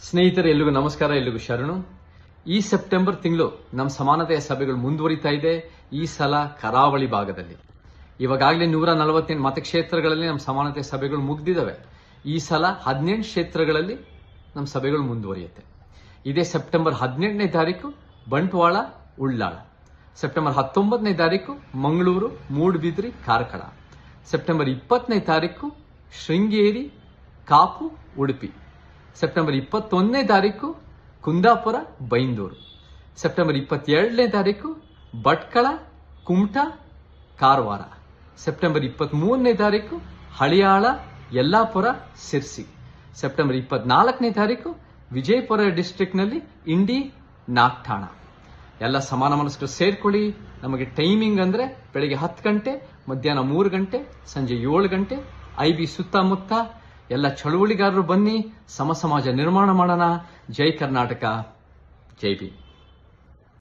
ಸ್ನೇಹಿತರೆ, ಎಲ್ಲಿಗೂ ನಮಸ್ಕಾರ, ಎಲ್ಲಿಗೂ ಶರಣು. ಈ ಸೆಪ್ಟೆಂಬರ್ ತಿಂಗಳು ನಮ್ಮ ಸಮಾನತೆಯ ಸಭೆಗಳು ಮುಂದುವರಿತಾ ಇದೆ. ಈ ಸಲ ಕರಾವಳಿ ಭಾಗದಲ್ಲಿ ಇವಾಗಲೇ 148 ಮತಕ್ಷೇತ್ರಗಳಲ್ಲಿ ನಮ್ಮ ಸಮಾನತೆಯ ಸಭೆಗಳು ಮುಗಿದಿದ್ದಾವೆ. ಈ ಸಲ 18 ಕ್ಷೇತ್ರಗಳಲ್ಲಿ ನಮ್ಮ ಸಭೆಗಳು ಮುಂದುವರಿಯುತ್ತೆ. ಇದೇ ಸೆಪ್ಟೆಂಬರ್ 18ನೇ ತಾರೀಕು ಬಂಟ್ವಾಳ, ಉಳ್ಳಾಳ. ಸೆಪ್ಟೆಂಬರ್ 19ನೇ ತಾರೀಕು ಮಂಗಳೂರು, ಮೂಡುಬಿದಿರೆ, ಕಾರ್ಕಳ. ಸೆಪ್ಟೆಂಬರ್ 20ನೇ ತಾರೀಕು ಶೃಂಗೇರಿ, ಕಾಪು, ಉಡುಪಿ. ಸೆಪ್ಟೆಂಬರ್ 21ನೇ ತಾರೀಕು ಕುಂದಾಪುರ, ಬೈಂದೂರು. ಸೆಪ್ಟೆಂಬರ್ 27ನೇ ತಾರೀಕು ಭಟ್ಕಳ, ಕುಮಟಾ, ಕಾರವಾರ. ಸೆಪ್ಟೆಂಬರ್ 23ನೇ ತಾರೀಕು ಹಳಿಯಾಳ, ಯಲ್ಲಾಪುರ, ಸಿರ್ಸಿ. ಸೆಪ್ಟೆಂಬರ್ 24ನೇ ತಾರೀಕು ವಿಜಯಪುರ ಡಿಸ್ಟ್ರಿಕ್ಟ್ನಲ್ಲಿ ಇಂಡಿ, ನಾಗ್ಠಾಣ. ಎಲ್ಲ ಸಮಾನ ಮನಸ್ಕರು ಸೇರ್ಕೊಳ್ಳಿ. ನಮಗೆ ಟೈಮಿಂಗ್ ಅಂದ್ರೆ ಬೆಳಿಗ್ಗೆ 10 ಗಂಟೆ, ಮಧ್ಯಾಹ್ನ 3 ಗಂಟೆ, ಸಂಜೆ 7 ಗಂಟೆ. IB ಸುತ್ತಮುತ್ತ ಎಲ್ಲ ಚಳುವಳಿಗಾರರು ಬನ್ನಿ, ಸಮಾಜ ನಿರ್ಮಾಣ ಮಾಡೋಣ. ಜೈ ಕರ್ನಾಟಕ, ಜೈ ಭೀಮ್.